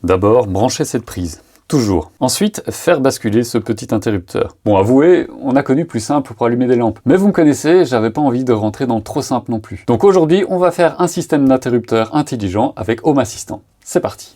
D'abord, brancher cette prise. Toujours. Ensuite, faire basculer ce petit interrupteur. Bon, avouez, on a connu plus simple pour allumer des lampes. Mais vous me connaissez, j'avais pas envie de rentrer dans trop simple non plus. Donc aujourd'hui, on va faire un système d'interrupteur intelligent avec Home Assistant. C'est parti.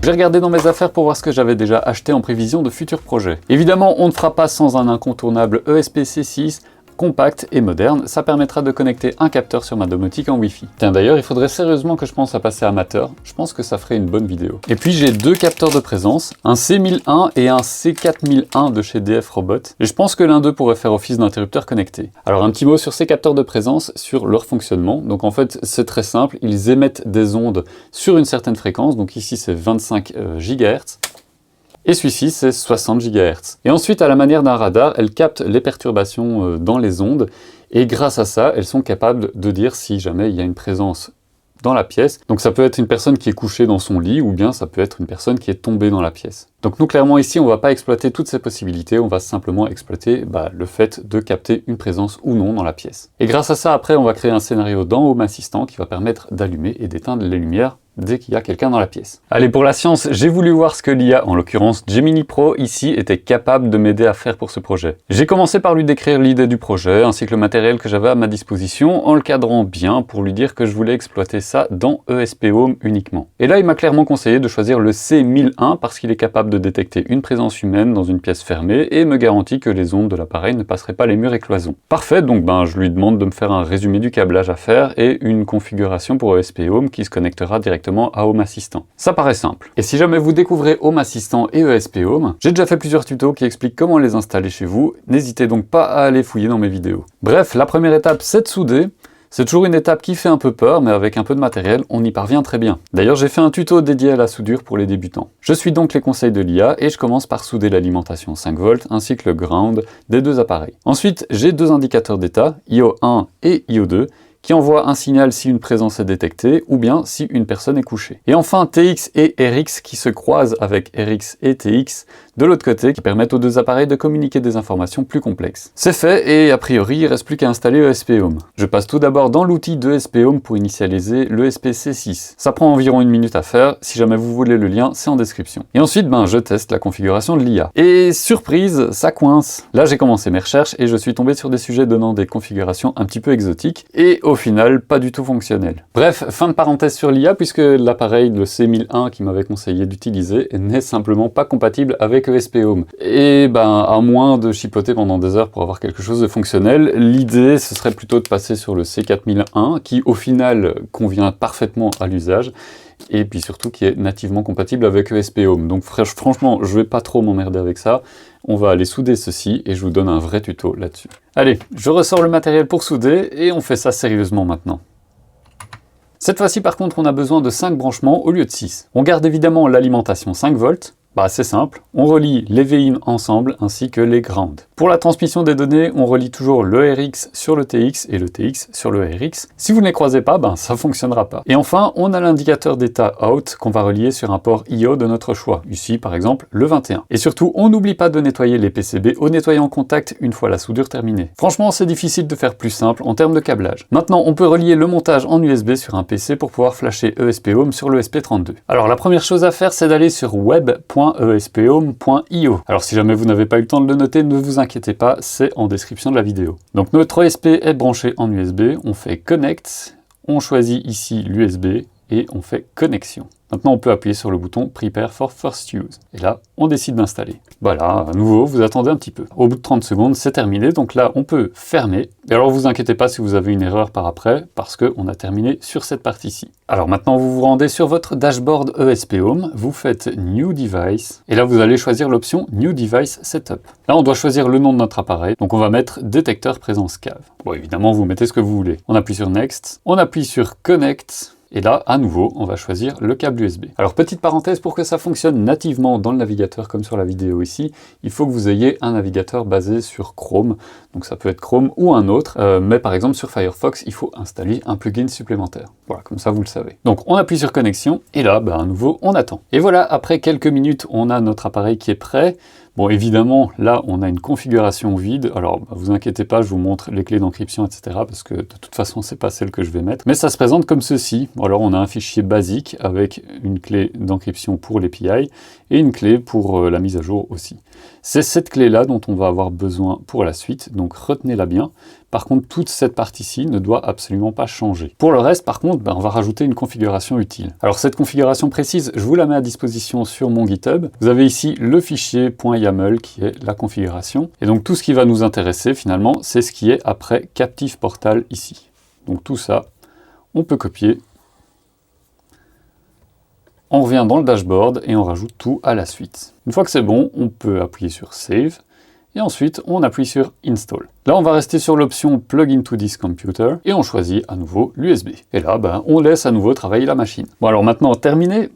J'ai regardé dans mes affaires pour voir ce que j'avais déjà acheté en prévision de futurs projets. Évidemment, on ne fera pas sans un incontournable ESP-C6, compact et moderne, ça permettra de connecter un capteur sur ma domotique en Wi-Fi. Tiens d'ailleurs, il faudrait sérieusement que je pense à passer amateur, je pense que ça ferait une bonne vidéo. Et puis j'ai deux capteurs de présence, un C1001 et un C4001 de chez DF Robot, et je pense que l'un d'eux pourrait faire office d'interrupteur connecté. Alors un petit mot sur ces capteurs de présence, sur leur fonctionnement. Donc en fait c'est très simple, ils émettent des ondes sur une certaine fréquence, donc ici c'est 25 GHz. Et celui-ci, c'est 60 GHz. Et ensuite, à la manière d'un radar, elles captent les perturbations dans les ondes, et grâce à ça, elles sont capables de dire si jamais il y a une présence dans la pièce. Donc ça peut être une personne qui est couchée dans son lit, ou bien ça peut être une personne qui est tombée dans la pièce. Donc nous, clairement, ici, on ne va pas exploiter toutes ces possibilités, on va simplement exploiter le fait de capter une présence ou non dans la pièce. Et grâce à ça, après, on va créer un scénario dans Home Assistant qui va permettre d'allumer et d'éteindre les lumières dès qu'il y a quelqu'un dans la pièce. Allez, pour la science, j'ai voulu voir ce que l'IA, en l'occurrence Gemini Pro, ici, était capable de m'aider à faire pour ce projet. J'ai commencé par lui décrire l'idée du projet, ainsi que le matériel que j'avais à ma disposition, en le cadrant bien pour lui dire que je voulais exploiter ça dans ESP Home uniquement. Et là, il m'a clairement conseillé de choisir le C1001 parce qu'il est capable de détecter une présence humaine dans une pièce fermée et me garantit que les ondes de l'appareil ne passeraient pas les murs et cloisons. Parfait, donc je lui demande de me faire un résumé du câblage à faire et une configuration pour ESP Home qui se connectera directement à Home Assistant. Ça paraît simple. Et si jamais vous découvrez Home Assistant et ESP Home, j'ai déjà fait plusieurs tutos qui expliquent comment les installer chez vous, n'hésitez donc pas à aller fouiller dans mes vidéos. Bref, la première étape, c'est de souder. C'est toujours une étape qui fait un peu peur, mais avec un peu de matériel, on y parvient très bien. D'ailleurs, j'ai fait un tuto dédié à la soudure pour les débutants. Je suis donc les conseils de l'IA et je commence par souder l'alimentation 5 volts ainsi que le ground des deux appareils. Ensuite, j'ai deux indicateurs d'état, IO1 et IO2, qui envoie un signal si une présence est détectée ou bien si une personne est couchée. Et enfin TX et RX qui se croisent avec RX et TX de l'autre côté qui permettent aux deux appareils de communiquer des informations plus complexes. C'est fait et a priori il ne reste plus qu'à installer ESP Home. Je passe tout d'abord dans l'outil d'ESP Home pour initialiser l'ESP-C6. Ça prend environ 1 minute à faire, si jamais vous voulez le lien c'est en description. Et ensuite je teste la configuration de l'IA. Et surprise, ça coince. Là j'ai commencé mes recherches et je suis tombé sur des sujets donnant des configurations un petit peu exotiques et au final pas du tout fonctionnel. Bref, fin de parenthèse sur l'IA puisque l'appareil, le C1001 qui m'avait conseillé d'utiliser n'est simplement pas compatible avec ESP Home. Et à moins de chipoter pendant des heures pour avoir quelque chose de fonctionnel, l'idée ce serait plutôt de passer sur le C4001 qui au final convient parfaitement à l'usage et puis surtout qui est nativement compatible avec ESP Home. Donc franchement, je vais pas trop m'emmerder avec ça. On va aller souder ceci et je vous donne un vrai tuto là-dessus. Allez, je ressors le matériel pour souder et on fait ça sérieusement maintenant. Cette fois-ci par contre, on a besoin de 5 branchements au lieu de 6. On garde évidemment l'alimentation 5 volts. C'est simple, on relie les VIN ensemble ainsi que les ground. Pour la transmission des données, on relie toujours le RX sur le TX et le TX sur le RX. Si vous ne les croisez pas, ça fonctionnera pas. Et enfin, on a l'indicateur d'état out qu'on va relier sur un port IO de notre choix. Ici, par exemple, le 21. Et surtout, on n'oublie pas de nettoyer les PCB au nettoyant contact une fois la soudure terminée. Franchement, c'est difficile de faire plus simple en termes de câblage. Maintenant, on peut relier le montage en USB sur un PC pour pouvoir flasher ESP Home sur le ESP32. Alors, la première chose à faire, c'est d'aller sur web.espHome.io. Alors si jamais vous n'avez pas eu le temps de le noter, ne vous inquiétez pas, c'est en description de la vidéo. Donc notre ESP est branché en USB, on fait Connect, on choisit ici l'USB et on fait Connexion. Maintenant, on peut appuyer sur le bouton Prepare for First Use. Et là, on décide d'installer. Voilà, à nouveau, vous attendez un petit peu. Au bout de 30 secondes, c'est terminé. Donc là, on peut fermer. Et alors, vous inquiétez pas si vous avez une erreur par après, parce qu'on a terminé sur cette partie-ci. Alors maintenant, vous vous rendez sur votre dashboard ESP Home, vous faites New Device, et là, vous allez choisir l'option New Device Setup. Là, on doit choisir le nom de notre appareil. Donc, on va mettre Détecteur présence cave. Bon, évidemment, vous mettez ce que vous voulez. On appuie sur Next, on appuie sur Connect, et là, à nouveau, on va choisir le câble USB. Alors, petite parenthèse, pour que ça fonctionne nativement dans le navigateur, comme sur la vidéo ici, il faut que vous ayez un navigateur basé sur Chrome. Donc ça peut être Chrome ou un autre, mais par exemple sur Firefox, il faut installer un plugin supplémentaire. Voilà, comme ça vous le savez. Donc on appuie sur connexion, et là, à nouveau, on attend. Et voilà, après quelques minutes, on a notre appareil qui est prêt. Bon, évidemment, là, on a une configuration vide. Alors, vous inquiétez pas, je vous montre les clés d'encryption, etc. parce que de toute façon, c'est pas celle que je vais mettre. Mais ça se présente comme ceci. Alors, on a un fichier basique avec une clé d'encryption pour l'API et une clé pour la mise à jour aussi. C'est cette clé-là dont on va avoir besoin pour la suite, donc retenez-la bien. Par contre, toute cette partie-ci ne doit absolument pas changer. Pour le reste, par contre, on va rajouter une configuration utile. Alors cette configuration précise, je vous la mets à disposition sur mon GitHub. Vous avez ici le fichier .yaml qui est la configuration. Et donc tout ce qui va nous intéresser finalement, c'est ce qui est après Captive Portal ici. Donc tout ça, on peut copier. On revient dans le dashboard et on rajoute tout à la suite. Une fois que c'est bon, on peut appuyer sur Save. Et ensuite, on appuie sur Install. Là, on va rester sur l'option Plug into this computer et on choisit à nouveau l'USB. Et là, on laisse à nouveau travailler la machine. Bon, alors maintenant, terminé,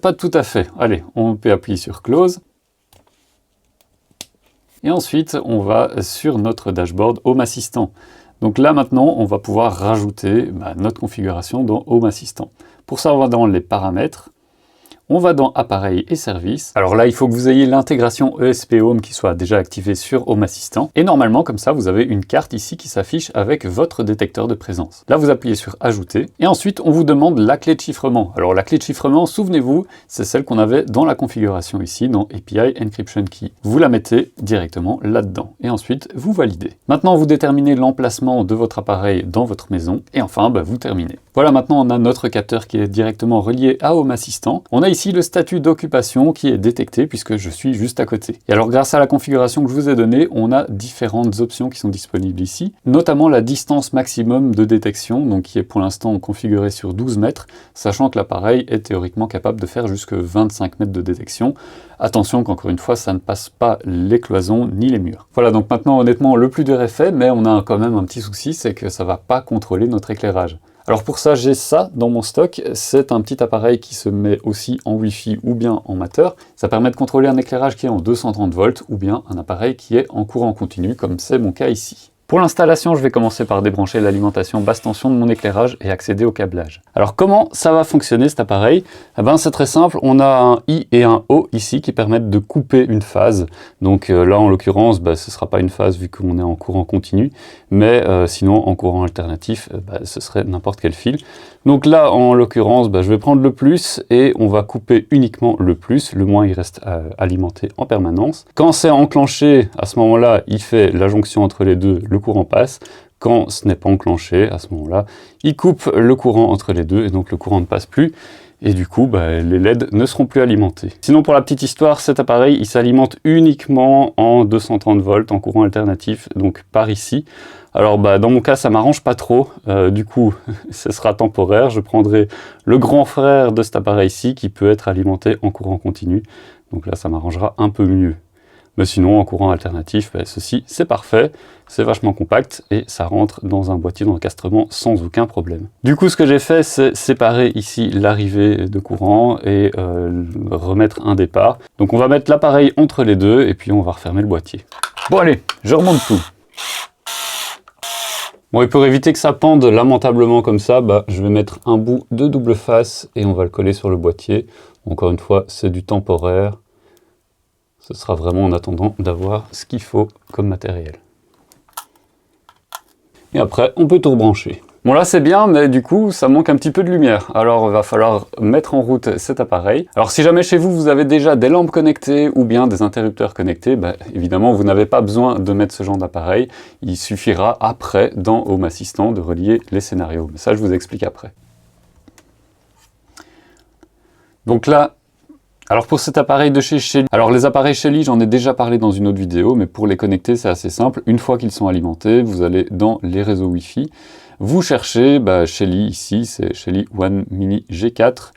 pas tout à fait. Allez, on peut appuyer sur Close. Et ensuite, on va sur notre dashboard Home Assistant. Donc là, maintenant, on va pouvoir rajouter notre configuration dans Home Assistant. Pour ça, on va dans les paramètres. On va dans Appareils et services. Alors là, il faut que vous ayez l'intégration ESP Home qui soit déjà activée sur Home Assistant. Et normalement, comme ça, vous avez une carte ici qui s'affiche avec votre détecteur de présence. Là, vous appuyez sur Ajouter. Et ensuite, on vous demande la clé de chiffrement. Alors la clé de chiffrement, souvenez-vous, c'est celle qu'on avait dans la configuration ici, dans API Encryption Key. Vous la mettez directement là-dedans. Et ensuite, vous validez. Maintenant, vous déterminez l'emplacement de votre appareil dans votre maison. Et enfin, vous terminez. Voilà, maintenant, on a notre capteur qui est directement relié à Home Assistant. On a ici le statut d'occupation qui est détecté puisque je suis juste à côté. Et alors grâce à la configuration que je vous ai donnée, on a différentes options qui sont disponibles ici, notamment la distance maximum de détection, donc qui est pour l'instant configurée sur 12 mètres, sachant que l'appareil est théoriquement capable de faire jusque 25 mètres de détection. Attention qu'encore une fois, ça ne passe pas les cloisons ni les murs. Voilà, donc maintenant honnêtement le plus dur est fait, mais on a quand même un petit souci, c'est que ça ne va pas contrôler notre éclairage. Alors pour ça, j'ai ça dans mon stock, c'est un petit appareil qui se met aussi en Wi-Fi ou bien en Matter. Ça permet de contrôler un éclairage qui est en 230 volts ou bien un appareil qui est en courant continu, comme c'est mon cas ici. Pour l'installation, je vais commencer par débrancher l'alimentation basse tension de mon éclairage et accéder au câblage. Alors comment ça va fonctionner cet appareil? C'est très simple, on a un I et un O ici qui permettent de couper une phase. Donc là en l'occurrence, ce ne sera pas une phase vu qu'on est en courant continu, mais sinon en courant alternatif, ce serait n'importe quel fil. Donc là en l'occurrence, je vais prendre le plus et on va couper uniquement le plus, le moins il reste alimenté en permanence. Quand c'est enclenché, à ce moment-là, il fait la jonction entre les deux, le courant passe. Quand ce n'est pas enclenché, à ce moment-là, il coupe le courant entre les deux et donc le courant ne passe plus. Et du coup, les LED ne seront plus alimentés. Sinon, pour la petite histoire, cet appareil, il s'alimente uniquement en 230 volts, en courant alternatif, donc par ici. Alors, dans mon cas, ça m'arrange pas trop. Du coup, ce sera temporaire. Je prendrai le grand frère de cet appareil-ci qui peut être alimenté en courant continu. Donc là, ça m'arrangera un peu mieux. Mais sinon, en courant alternatif, ceci, c'est parfait, c'est vachement compact et ça rentre dans un boîtier d'encastrement sans aucun problème. Du coup, ce que j'ai fait, c'est séparer ici l'arrivée de courant et remettre un départ. Donc on va mettre l'appareil entre les deux et puis on va refermer le boîtier. Bon allez, je remonte tout. Bon, et pour éviter que ça pende lamentablement comme ça, je vais mettre un bout de double face et on va le coller sur le boîtier. Encore une fois, c'est du temporaire. Ce sera vraiment en attendant d'avoir ce qu'il faut comme matériel. Et après, on peut tout rebrancher. Bon là c'est bien, mais du coup ça manque un petit peu de lumière. Alors il va falloir mettre en route cet appareil. Alors si jamais chez vous, vous avez déjà des lampes connectées ou bien des interrupteurs connectés, évidemment vous n'avez pas besoin de mettre ce genre d'appareil. Il suffira après, dans Home Assistant, de relier les scénarios. Mais ça je vous explique après. Donc là, alors pour cet appareil de chez Shelly, alors les appareils Shelly, j'en ai déjà parlé dans une autre vidéo, mais pour les connecter, c'est assez simple. Une fois qu'ils sont alimentés, vous allez dans les réseaux Wi-Fi, vous cherchez Shelly ici, c'est Shelly One Mini G4,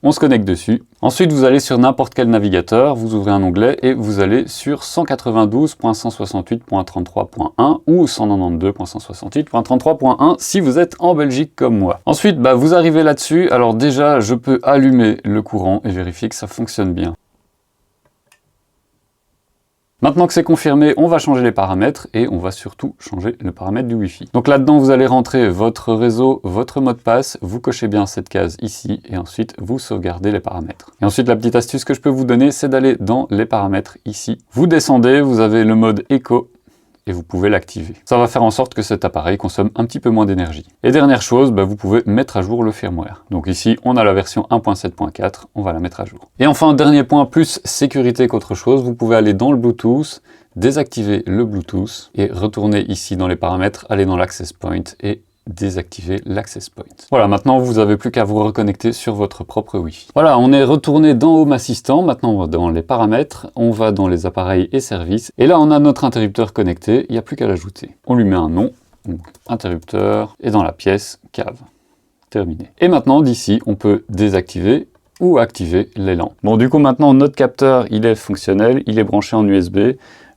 on se connecte dessus. Ensuite, vous allez sur n'importe quel navigateur, vous ouvrez un onglet et vous allez sur 192.168.33.1 ou 192.168.33.1 si vous êtes en Belgique comme moi. Ensuite, vous arrivez là-dessus. Alors déjà, je peux allumer le courant et vérifier que ça fonctionne bien. Maintenant que c'est confirmé, on va changer les paramètres et on va surtout changer le paramètre du Wi-Fi. Donc là-dedans, vous allez rentrer votre réseau, votre mot de passe, vous cochez bien cette case ici et ensuite vous sauvegardez les paramètres. Et ensuite, la petite astuce que je peux vous donner, c'est d'aller dans les paramètres ici. Vous descendez, vous avez le mode éco et vous pouvez l'activer. Ça va faire en sorte que cet appareil consomme un petit peu moins d'énergie. Et dernière chose, vous pouvez mettre à jour le firmware. Donc ici, on a la version 1.7.4, on va la mettre à jour. Et enfin, dernier point, plus sécurité qu'autre chose, vous pouvez aller dans le Bluetooth, désactiver le Bluetooth et retourner ici dans les paramètres, aller dans l'Access Point et désactiver l'Access Point. Voilà, maintenant vous n'avez plus qu'à vous reconnecter sur votre propre Wi-Fi. Voilà, on est retourné dans Home Assistant, maintenant on va dans les paramètres, on va dans les appareils et services, et là on a notre interrupteur connecté, il n'y a plus qu'à l'ajouter. On lui met un nom, donc interrupteur, et dans la pièce, cave. Terminé. Et maintenant d'ici, on peut désactiver ou activer les lampes. Bon, du coup maintenant notre capteur, il est fonctionnel, il est branché en USB.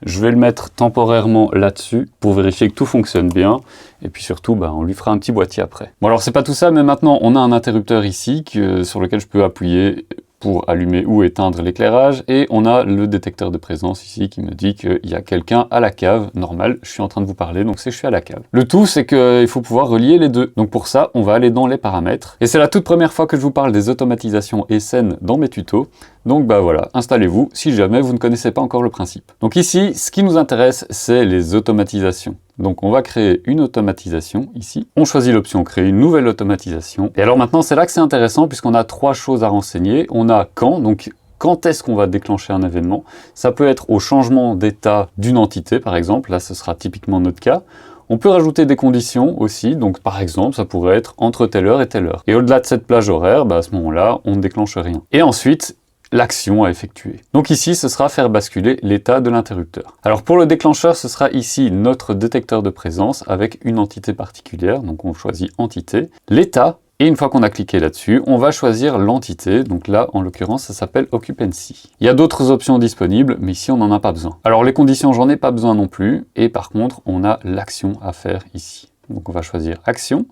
Je vais le mettre temporairement là-dessus pour vérifier que tout fonctionne bien. Et puis surtout, on lui fera un petit boîtier après. Bon alors c'est pas tout ça, mais maintenant on a un interrupteur ici sur lequel je peux appuyer pour allumer ou éteindre l'éclairage. Et on a le détecteur de présence ici qui me dit qu'il y a quelqu'un à la cave. Normal, je suis en train de vous parler, donc c'est que je suis à la cave. Le tout, c'est qu'il faut pouvoir relier les deux. Donc pour ça, on va aller dans les paramètres. Et c'est la toute première fois que je vous parle des automatisations SN dans mes tutos. Donc voilà, installez-vous si jamais vous ne connaissez pas encore le principe. Donc ici, ce qui nous intéresse, c'est les automatisations. Donc on va créer une automatisation ici. On choisit l'option créer une nouvelle automatisation. Et alors maintenant, c'est là que c'est intéressant puisqu'on a trois choses à renseigner. On a quand, donc quand est-ce qu'on va déclencher un événement. Ça peut être au changement d'état d'une entité, par exemple. Là, ce sera typiquement notre cas. On peut rajouter des conditions aussi, donc par exemple, ça pourrait être entre telle heure et telle heure. Et au-delà de cette plage horaire, à ce moment-là, on ne déclenche rien. Et ensuite, l'action à effectuer. Donc ici, ce sera faire basculer l'état de l'interrupteur. Alors pour le déclencheur, ce sera ici notre détecteur de présence avec une entité particulière. Donc on choisit entité, l'état, et une fois qu'on a cliqué là-dessus, on va choisir l'entité. Donc là, en l'occurrence, ça s'appelle Occupancy. Il y a d'autres options disponibles, mais ici, on n'en a pas besoin. Alors les conditions, j'en ai pas besoin non plus. Et par contre, on a l'action à faire ici. Donc on va choisir action.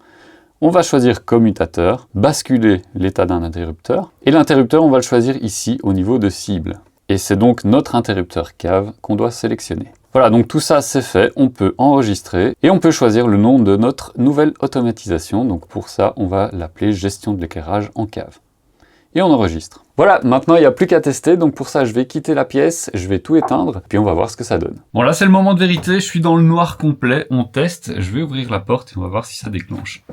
On va choisir commutateur, basculer l'état d'un interrupteur. Et l'interrupteur, on va le choisir ici au niveau de cible. Et c'est donc notre interrupteur cave qu'on doit sélectionner. Voilà, donc tout ça c'est fait, on peut enregistrer et on peut choisir le nom de notre nouvelle automatisation. Donc pour ça, on va l'appeler gestion de l'éclairage en cave. Et on enregistre. Voilà, maintenant il n'y a plus qu'à tester, donc pour ça je vais quitter la pièce, je vais tout éteindre, puis on va voir ce que ça donne. Bon là c'est le moment de vérité, je suis dans le noir complet, on teste, je vais ouvrir la porte et on va voir si ça déclenche.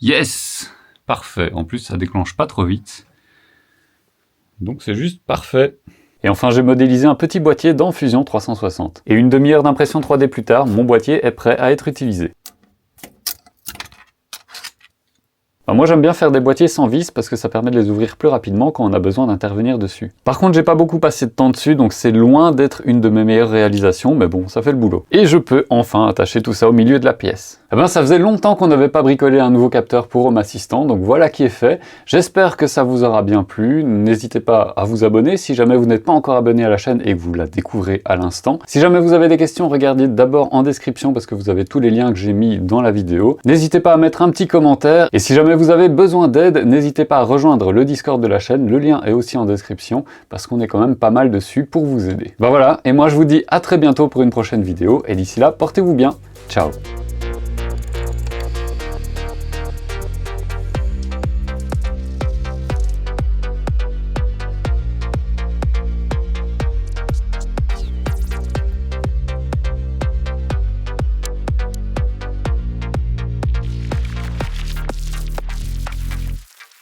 Yes! Parfait. En plus, ça déclenche pas trop vite. Donc c'est juste parfait. Et enfin, j'ai modélisé un petit boîtier dans Fusion 360. Et une demi-heure d'impression 3D plus tard, mon boîtier est prêt à être utilisé. Moi j'aime bien faire des boîtiers sans vis parce que ça permet de les ouvrir plus rapidement quand on a besoin d'intervenir dessus. Par contre j'ai pas beaucoup passé de temps dessus donc c'est loin d'être une de mes meilleures réalisations mais bon ça fait le boulot. Et je peux enfin attacher tout ça au milieu de la pièce. Ça faisait longtemps qu'on n'avait pas bricolé un nouveau capteur pour Home Assistant donc voilà qui est fait. J'espère que ça vous aura bien plu. N'hésitez pas à vous abonner si jamais vous n'êtes pas encore abonné à la chaîne et que vous la découvrez à l'instant. Si jamais vous avez des questions, regardez d'abord en description parce que vous avez tous les liens que j'ai mis dans la vidéo. N'hésitez pas à mettre un petit commentaire et si jamais vous avez besoin d'aide, n'hésitez pas à rejoindre le Discord de la chaîne, le lien est aussi en description parce qu'on est quand même pas mal dessus pour vous aider. Voilà, et moi je vous dis à très bientôt pour une prochaine vidéo et d'ici là, portez-vous bien. Ciao.